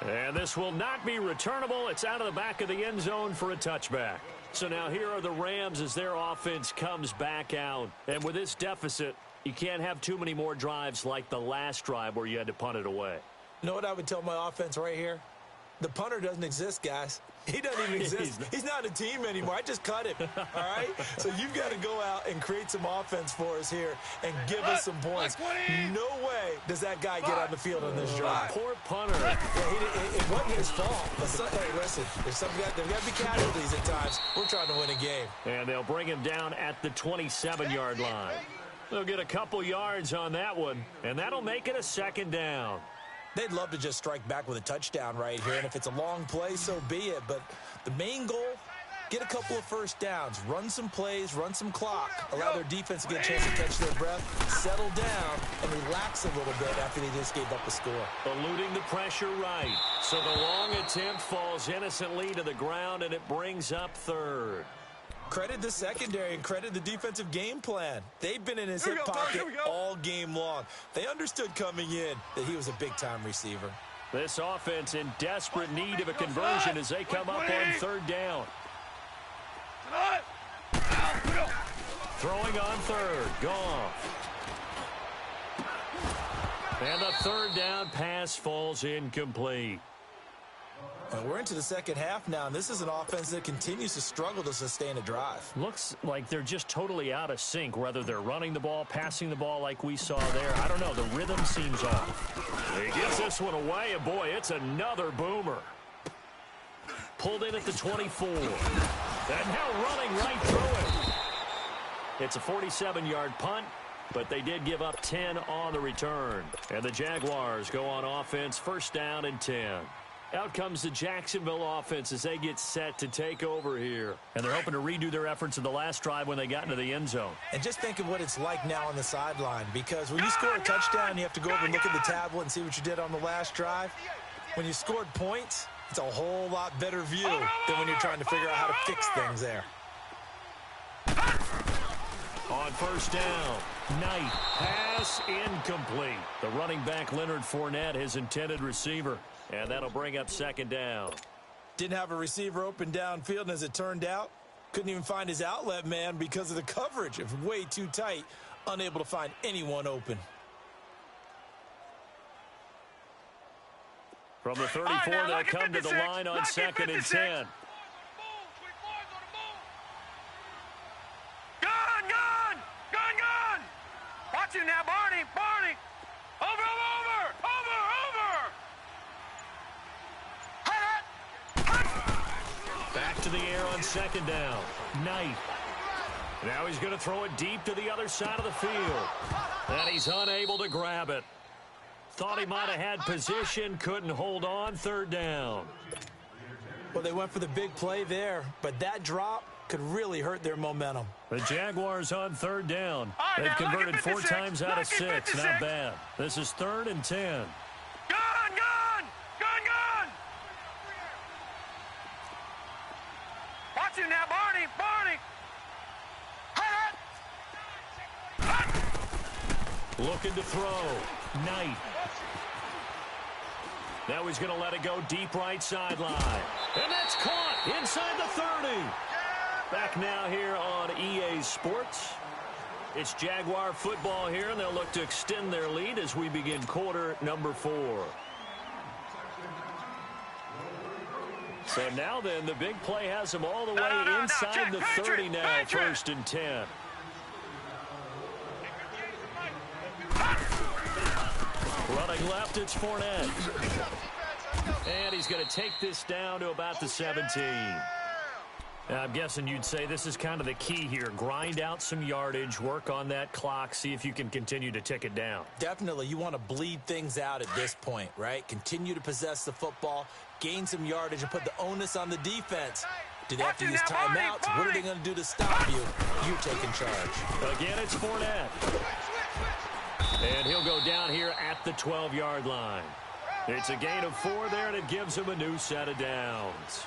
Speaker 6: And this will not be returnable. It's out of the back of the end zone for a touchback. So now here are the Rams as their offense comes back out. And with this deficit, you can't have too many more drives like the last drive where you had to punt it away.
Speaker 7: You know what I would tell my offense right here? The punter doesn't exist, guys. He doesn't even exist. He's not a team anymore. I just cut him, all right? So you've got to go out and create some offense for us here and give us some points. No way does that guy get on the field on this drive.
Speaker 6: Poor punter.
Speaker 7: Yeah, it wasn't his fault. Hey, listen, there's got to be casualties at times. We're trying to win a game.
Speaker 6: And they'll bring him down at the 27-yard line. They'll get a couple yards on that one, and that'll make it a second down.
Speaker 7: They'd love to just strike back with a touchdown right here, and if it's a long play, so be it. But the main goal, get a couple of first downs, run some plays, run some clock, allow their defense to get a chance to catch their breath, settle down, and relax a little bit after they just gave up a score.
Speaker 6: Eluding the pressure right. So the long attempt falls innocently to the ground, and it brings up third.
Speaker 7: Credit the secondary and credit the defensive game plan. They've been in his hip pocket all game long. They understood coming in that he was a big-time receiver.
Speaker 6: This offense in desperate need of a conversion as they come up on third down. Throwing on third. Goff. And the third down pass falls incomplete.
Speaker 7: And we're into the second half now, and this is an offense that continues to struggle to sustain a drive.
Speaker 6: Looks like they're just totally out of sync, whether they're running the ball, passing the ball like we saw there. I don't know. The rhythm seems off. He gets this one away, and boy, it's another boomer. Pulled in at the 24. And now running right through it. It's a 47-yard punt, but they did give up 10 on the return. And the Jaguars go on offense, first down and 10. Out comes the Jacksonville offense as they get set to take over here. And they're hoping to redo their efforts in the last drive when they got into the end zone.
Speaker 7: And just think of what it's like now on the sideline, because when you score a touchdown, you have to go over and look at the tablet and see what you did on the last drive. When you scored points, it's a whole lot better view than when you're trying to figure out how to fix things there.
Speaker 6: On first down, Knight, pass incomplete. The running back Leonard Fournette, his intended receiver. And that'll bring up second down.
Speaker 7: Didn't have a receiver open downfield, and as it turned out, couldn't even find his outlet man because of the coverage. It was way too tight, unable to find anyone open.
Speaker 6: From the 34, they'll come to the line on second and 10.
Speaker 8: Gun! Watch it now, Barney! Over!
Speaker 6: Back to the air on second down. Knight. Now he's going to throw it deep to the other side of the field. And he's unable to grab it. Thought he might have had position, couldn't hold on, third down.
Speaker 7: Well, they went for the big play there, but that drop could really hurt their momentum.
Speaker 6: The Jaguars on third down. They've converted 4 times out of 6. Not bad. This is third and 10.
Speaker 8: Gun! Watch it now, Barney!
Speaker 6: Looking to throw. Knight. Now he's going to let it go deep right sideline. And that's caught inside the 30. Back now here on EA Sports. It's Jaguar football here, and they'll look to extend their lead as we begin quarter number 4. So now then, the big play has them all the way inside the 30 now, first and 10. Running left, it's Fournette. And he's going to take this down to about the 17. I'm guessing you'd say this is kind of the key here. Grind out some yardage, work on that clock, see if you can continue to tick it down.
Speaker 7: Definitely. You want to bleed things out at this point, right? Continue to possess the football, gain some yardage, and put the onus on the defense. Do they have to use timeouts? What are they going to do to stop you? You're taking charge.
Speaker 6: Again, it's Fournette. And he'll go down here at the 12-yard line. It's a gain of 4 there, and it gives him a new set of downs.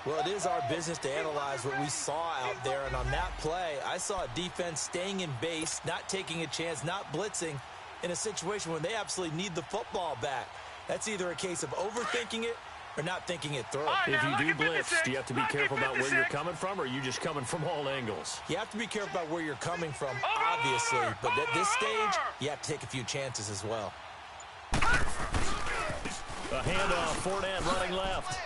Speaker 7: Well, it is our business to analyze what we saw out there, and on that play, I saw a defense staying in base, not taking a chance, not blitzing in a situation where they absolutely need the football back. That's either a case of overthinking it or not thinking it through.
Speaker 6: If you do blitz, do you have to be careful about where you're coming from, or are you just coming from all angles?
Speaker 7: You have to be careful about where you're coming from, obviously, but at this stage, you have to take a few chances as well.
Speaker 6: A handoff, Fournette running left.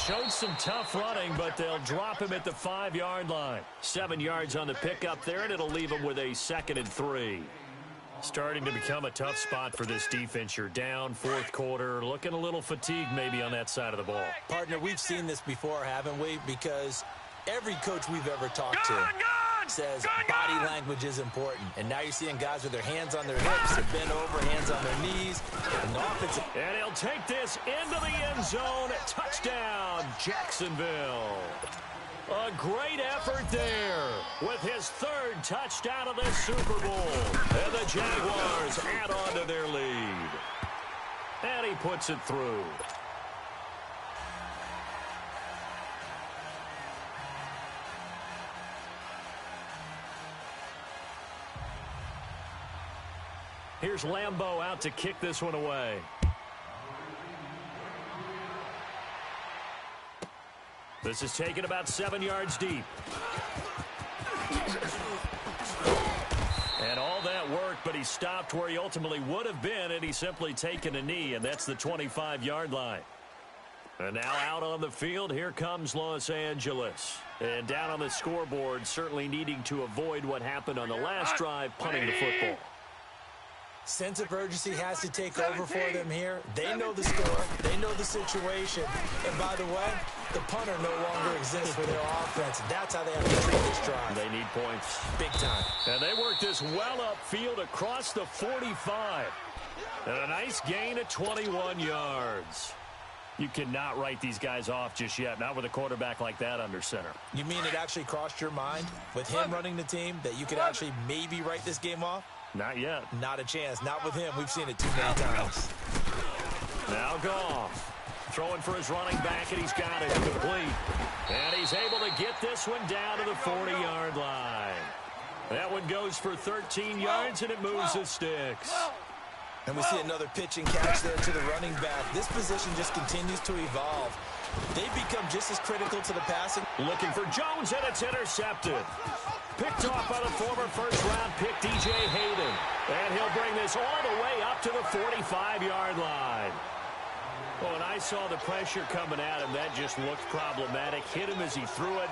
Speaker 6: Showed some tough running, but they'll drop him at the 5-yard line. 7 yards on the pickup there, and it'll leave him with a 2nd and 3. Starting to become a tough spot for this defense. You're down, 4th quarter, looking a little fatigued maybe on that side of the ball.
Speaker 7: Partner, we've seen this before, haven't we? Because every coach we've ever talked to says body language is important. And now you're seeing guys with their hands on their hips, they're bent over, hands on their knees.
Speaker 6: And he'll take this into the end zone. Touchdown, Jacksonville. A great effort there with his 3rd touchdown of this Super Bowl. And the Jaguars add on to their lead. And he puts it through. Here's Lambeau out to kick this one away. This is taken about 7 yards deep. And all that work, but he stopped where he ultimately would have been, and he's simply taken a knee, and that's the 25-yard line. And now out on the field, here comes Los Angeles. And down on the scoreboard, certainly needing to avoid what happened on the last drive, punting the football.
Speaker 7: Sense of urgency has to take over for them here. They know the score. They know the situation. And by the way, the punter no longer exists for their offense. That's how they have to treat this drive.
Speaker 6: They need points.
Speaker 7: Big time.
Speaker 6: And they work this well upfield across the 45. And a nice gain of 21 yards. You cannot write these guys off just yet, not with a quarterback like that under center.
Speaker 7: You mean it actually crossed your mind with him running the team that you could actually maybe write this game off?
Speaker 6: Not yet.
Speaker 7: Not a chance. Not with him. We've seen it too many times.
Speaker 6: Now Goff. Throwing for his running back, and he's got it complete. And he's able to get this one down to the 40-yard line. That one goes for 13 yards, and it moves the sticks.
Speaker 7: And we see another pitch and catch there to the running back. This position just continues to evolve. They become just as critical to the passing.
Speaker 6: Looking for Jones, and it's intercepted. Picked off by the former first-round pick, DJ Hayden. And he'll bring this all the way up to the 45-yard line. Well, when I saw the pressure coming at him, that just looked problematic. Hit him as he threw it,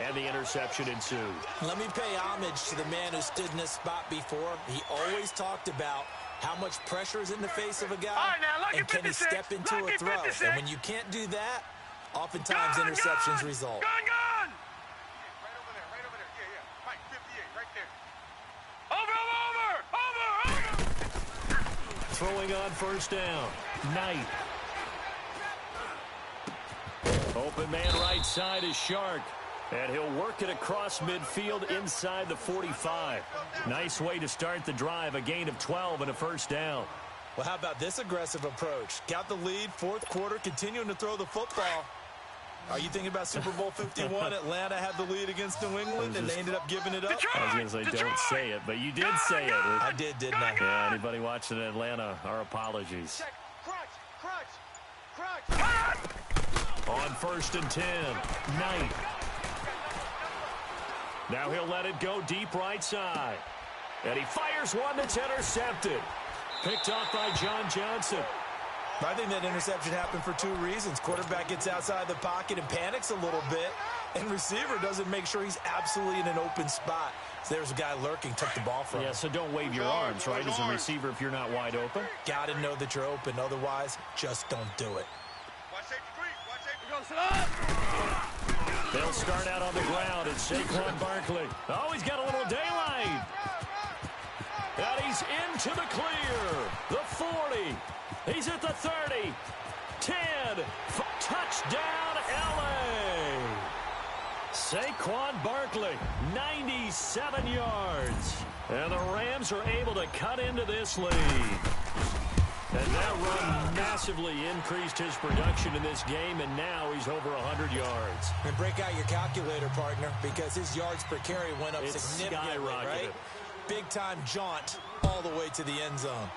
Speaker 6: and the interception ensued.
Speaker 7: Let me pay homage to the man who stood in this spot before. He always talked about how much pressure is in the face of a guy, and can he step into a throw. And when you can't do that, oftentimes interceptions result.
Speaker 6: Throwing on first down. Knight. Open man right side is Shark. And he'll work it across midfield inside the 45. Nice way to start the drive. A gain of 12 and a first down.
Speaker 7: Well, how about this aggressive approach? Got the lead, 4th quarter, continuing to throw the football. Are you thinking about Super Bowl 51? Atlanta had the lead against New England, and they ended up giving it up?
Speaker 6: I was going to say, don't say it, but you did say it.
Speaker 7: I did, didn't I?
Speaker 6: Yeah, anybody watching Atlanta, our apologies. On 1st and 10, Knight. Now he'll let it go deep right side. And he fires one that's intercepted. Picked off by John Johnson.
Speaker 7: I think that interception happened for 2 reasons. Quarterback gets outside the pocket and panics a little bit, and receiver doesn't make sure he's absolutely in an open spot. So there's a guy lurking, took the ball from him.
Speaker 6: Yeah, so don't wave your arms, right, as a receiver if you're not wide open.
Speaker 7: Got to know that you're open. Otherwise, just don't do it.
Speaker 8: Watch safety 3. Watch safety.
Speaker 6: They'll start out on the ground. It's Saquon Barkley. Oh, he's got a little daylight. And he's into the clear. The 40. He's at the 30. 10. Touchdown, L.A. Saquon Barkley, 97 yards. And the Rams are able to cut into this lead. And that run massively increased his production in this game, and now he's over 100 yards.
Speaker 7: And break out your calculator, partner, because his yards per carry went up significantly, right? Big-time jaunt all the way to the end zone.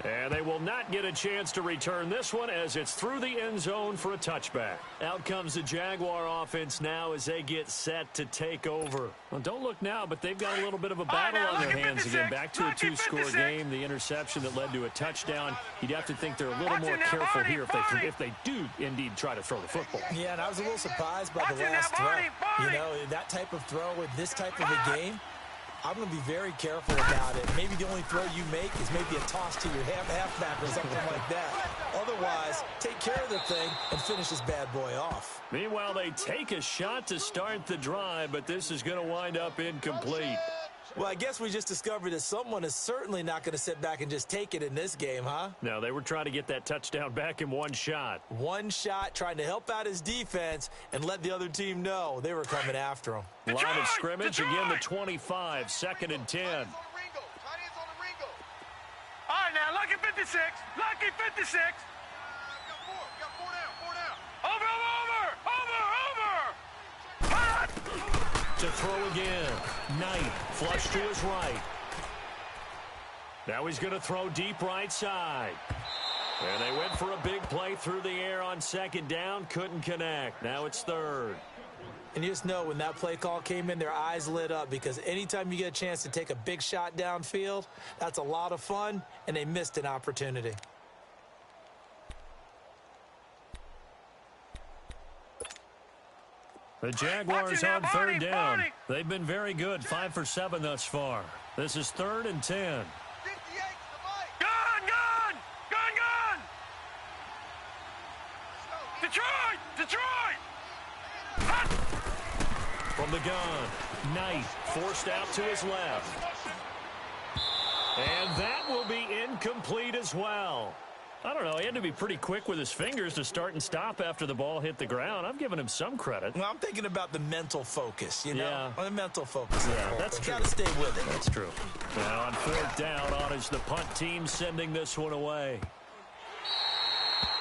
Speaker 6: And they will not get a chance to return this one as it's through the end zone for a touchback. Out comes the Jaguar offense now as they get set to take over. Well, don't look now, but they've got a little bit of a battle on their hands again. Back to a two-score game. The interception that led to a touchdown. You'd have to think they're a little more careful here if they do indeed try to throw the football.
Speaker 7: Yeah, and I was a little surprised by the last throw. You know, that type of throw with this type of a game, I'm going to be very careful about it. Maybe the only throw you make is maybe a toss to your halfback or something like that. Otherwise, take care of the thing and finish this bad boy off.
Speaker 6: Meanwhile, they take a shot to start the drive, but this is going to wind up incomplete.
Speaker 7: Well, I guess we just discovered that someone is certainly not going to sit back and just take it in this game, huh?
Speaker 6: No, they were trying to get that touchdown back in one shot.
Speaker 7: One shot, trying to help out his defense and let the other team know they were coming after him.
Speaker 6: Line of scrimmage, again the 25, 2nd and 10.
Speaker 8: All right, now, lucky 56. Lucky 56. Got four down. Over.
Speaker 6: To throw again. Knight, flush to his right. Now he's going to throw deep right side. And they went for a big play through the air on 2nd down. Couldn't connect. Now it's 3rd.
Speaker 7: And you just know when that play call came in, their eyes lit up because anytime you get a chance to take a big shot downfield, that's a lot of fun, and they missed an opportunity.
Speaker 6: The Jaguars on 3rd down. They've been very good, 5 for 7 thus far. This is 3rd and 10.
Speaker 8: Gun! Detroit!
Speaker 6: From the gun, Knight forced out to his left. And that will be incomplete as well. I don't know. He had to be pretty quick with his fingers to start and stop after the ball hit the ground. I'm giving him some credit.
Speaker 7: Well, I'm thinking about the mental focus, you know?
Speaker 6: Yeah.
Speaker 7: The mental focus.
Speaker 6: Yeah, that's true.
Speaker 7: Got to stay with it.
Speaker 6: That's true. Now on 4th down, on is the punt team sending this one away.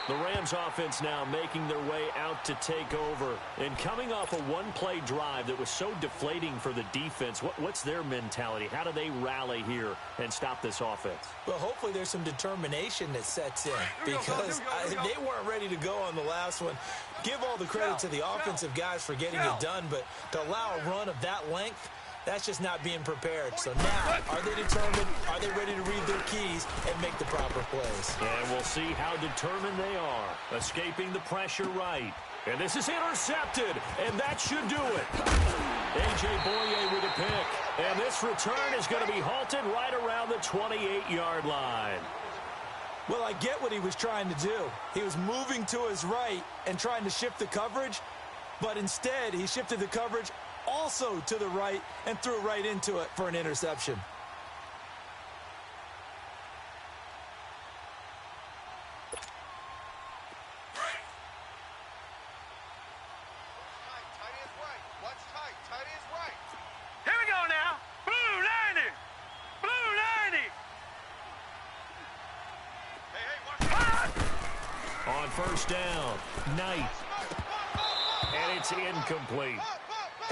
Speaker 6: The Rams offense now making their way out to take over. And coming off a one-play drive that was so deflating for the defense, what's their mentality? How do they rally here and stop this offense?
Speaker 7: Well, hopefully there's some determination that sets in because they weren't ready to go on the last one. Give all the credit to the offensive guys for getting it done, but to allow a run of that length, that's just not being prepared. So now, are they determined? Are they ready to read their keys and make the proper plays?
Speaker 6: And we'll see how determined they are. Escaping the pressure right. And this is intercepted, and that should do it. A.J. Boye with a pick. And this return is going to be halted right around the 28-yard line.
Speaker 7: Well, I get what he was trying to do. He was moving to his right and trying to shift the coverage, but instead he shifted the coverage also to the right and threw right into it for an interception.
Speaker 8: Here we go now. Blue 90.
Speaker 6: On 1st down, Knight. And it's incomplete.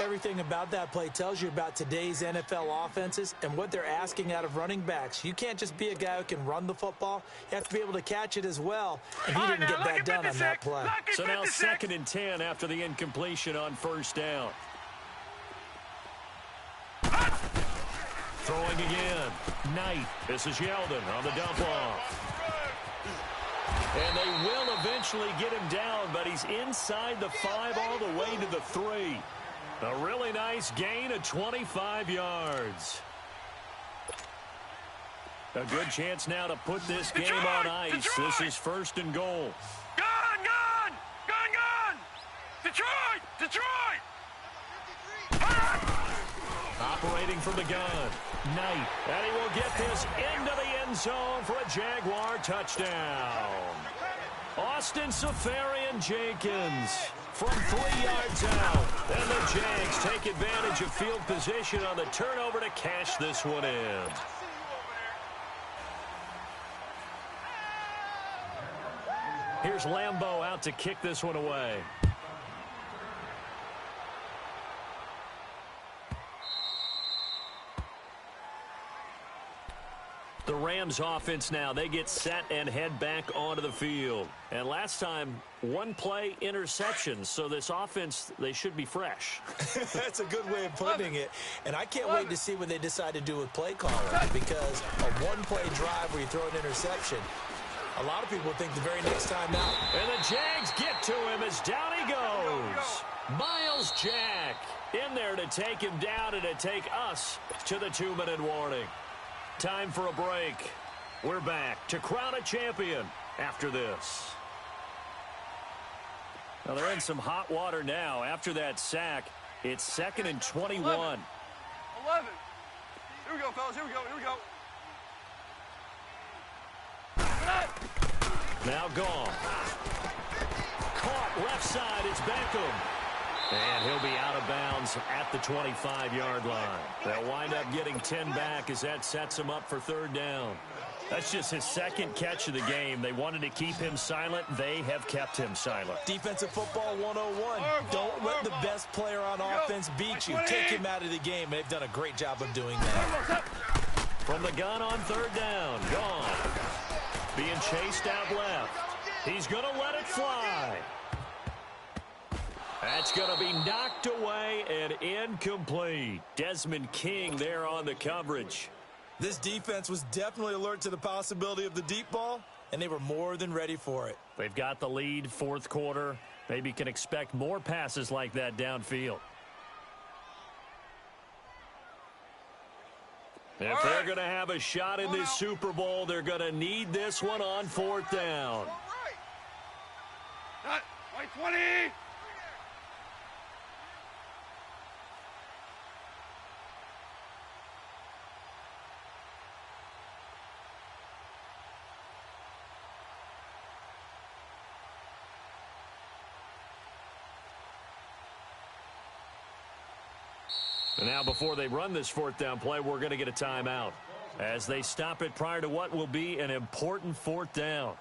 Speaker 7: Everything about that play tells you about today's NFL offenses and what they're asking out of running backs. You can't just be a guy who can run the football. You have to be able to catch it as well. And he didn't get that done on that play.
Speaker 6: So now 2nd and 10 after the incompletion on 1st down. Throwing again. Knight. This is Yeldon on the dump off. And they will eventually get him down, but he's inside the 5 all the way to the 3. A really nice gain of 25 yards. A good chance now to put this game on ice. This is 1st and goal.
Speaker 8: Gun! Detroit!
Speaker 6: Operating from the gun, Knight. And he will get this into the end zone for a Jaguar touchdown. Austin Seferian-Jenkins from 3 yards out. And the Jags take advantage of field position on the turnover to cash this one in. Here's Lambeau out to kick this one away. The Rams offense now, they get set and head back onto the field. And last time, one play interception. So this offense, they should be fresh.
Speaker 7: That's a good way of putting it. And I can't wait to see what they decide to do with play calling, because a one-play drive where you throw an interception, a lot of people think the very next time out.
Speaker 6: And the Jags get to him as down he goes. Miles Jack in there to take him down and to take us to the 2-minute warning. Time for a break. We're back to crown a champion after this. Now they're in some hot water now after that sack. It's 2nd and 21.
Speaker 8: 11. Here we go, fellas. Here we go.
Speaker 6: Now gone. Caught left side. It's Beckham. And he'll be out of bounds at the 25-yard line. They'll wind up getting 10 back as that sets him up for 3rd down. That's just his 2nd catch of the game. They wanted to keep him silent. They have kept him silent.
Speaker 7: Defensive football 101. Don't let the best player on offense beat you. Take him out of the game. They've done a great job of doing that.
Speaker 6: From the gun on 3rd down. Gone. Being chased out left. He's going to let it fly. That's going to be knocked away and incomplete. Desmond King there on the coverage.
Speaker 7: This defense was definitely alert to the possibility of the deep ball, and they were more than ready for it.
Speaker 6: They've got the lead, 4th quarter. Maybe can expect more passes like that downfield. If they're going to have a shot in this Super Bowl, they're going to need this one on 4th down.
Speaker 8: 20.
Speaker 6: And now before they run this 4th down play, we're going to get a timeout as they stop it prior to what will be an important 4th down.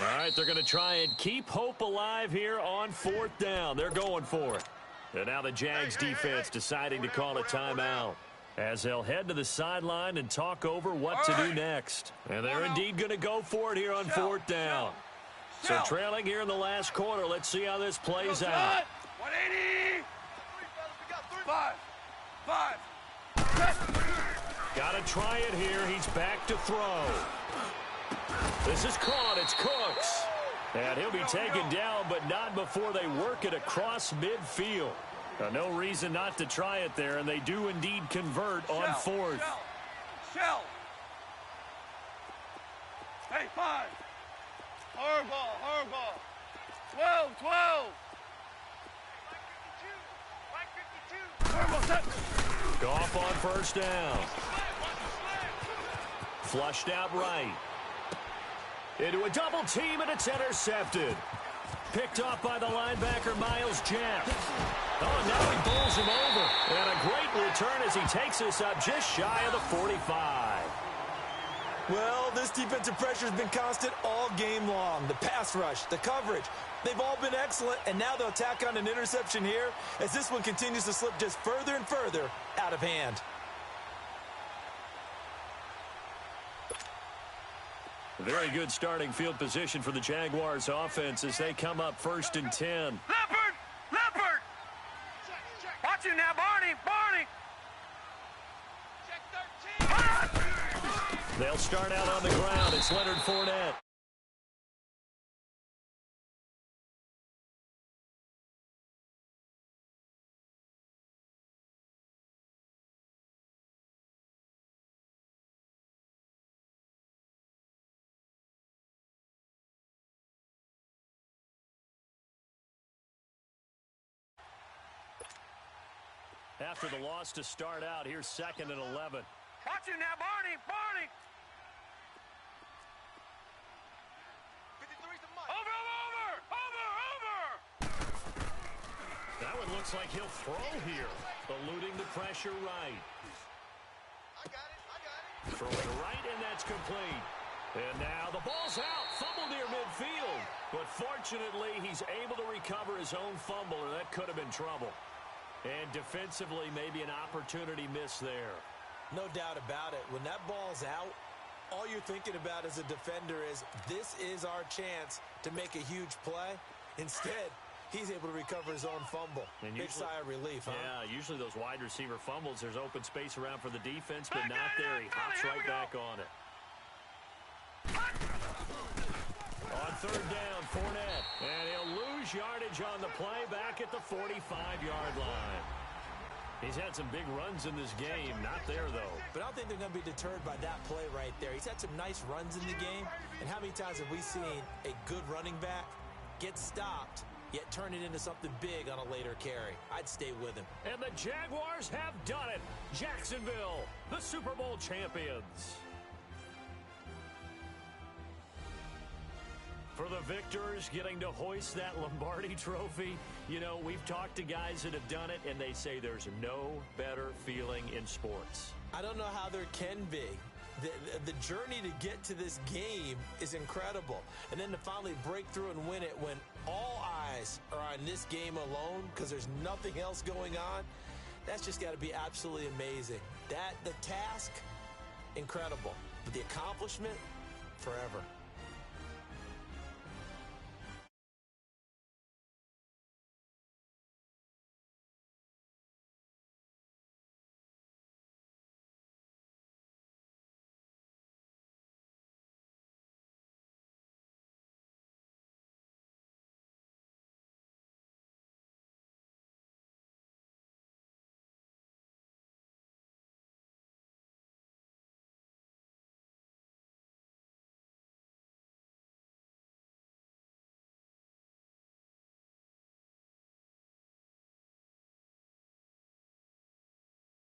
Speaker 6: All right, they're going to try and keep hope alive here on 4th down. They're going for it. And now the Jags defense deciding to call a timeout as they'll head to the sideline and talk over what to do next. And they're indeed going to go for it here on 4th down. So trailing here in the last quarter. Let's see how this plays out.
Speaker 8: 180. 5.
Speaker 6: Got to try it here. He's back to throw. This is caught. It's Cooks. And he'll be taken down, but not before they work it across midfield. No reason not to try it there, and they do indeed convert on 4th.
Speaker 8: Shell. Hey, 5. Hard ball. 12.
Speaker 6: Goff on 1st down. Flushed out right. Into a double team, and it's intercepted. Picked off by the linebacker, Miles Jack. Oh, now he bowls him over. And a great return as he takes this up just shy of the 45.
Speaker 7: Well, this defensive pressure has been constant all game long. The pass rush, the coverage, they've all been excellent, and now they'll tack on an interception here as this one continues to slip just further and further out of hand.
Speaker 6: Very good starting field position for the Jaguars offense as they come up 1st and 10.
Speaker 8: Leopard! Watch you now, Barney. Barney. Check 13.
Speaker 6: They'll start out on the ground. It's Leonard Fournette. After the loss to start out, here's 2nd and 11.
Speaker 8: Watch you now, Barney. Barney. Over.
Speaker 6: That one looks like he'll throw here. Eluding the pressure right.
Speaker 8: I got it.
Speaker 6: Throwing right, and that's complete. And now the ball's out. Fumble near midfield. But fortunately, he's able to recover his own fumble, or that could have been trouble. And defensively, maybe an opportunity miss there.
Speaker 7: No doubt about it. When that ball's out, all you're thinking about as a defender is, this is our chance to make a huge play. Instead, he's able to recover his own fumble. And big sigh of relief, huh?
Speaker 6: Yeah, usually those wide receiver fumbles, there's open space around for the defense, but not there. He hops right back on it. On 3rd down, Fournette. And he'll lose yardage on the play back at the 45-yard line. He's had some big runs in this game. Not there, though.
Speaker 7: But I don't think they're going to be deterred by that play right there. He's had some nice runs in the game. And how many times have we seen a good running back get stopped, yet turn it into something big on a later carry? I'd stay with him.
Speaker 6: And the Jaguars have done it. Jacksonville, the Super Bowl champions. For the victors, getting to hoist that Lombardi trophy, you know, we've talked to guys that have done it, and they say there's no better feeling in sports.
Speaker 7: I don't know how there can be. The journey to get to this game is incredible. And then to finally break through and win it when all eyes are on this game alone because there's nothing else going on, that's just got to be absolutely amazing. The task, incredible. But the accomplishment, forever.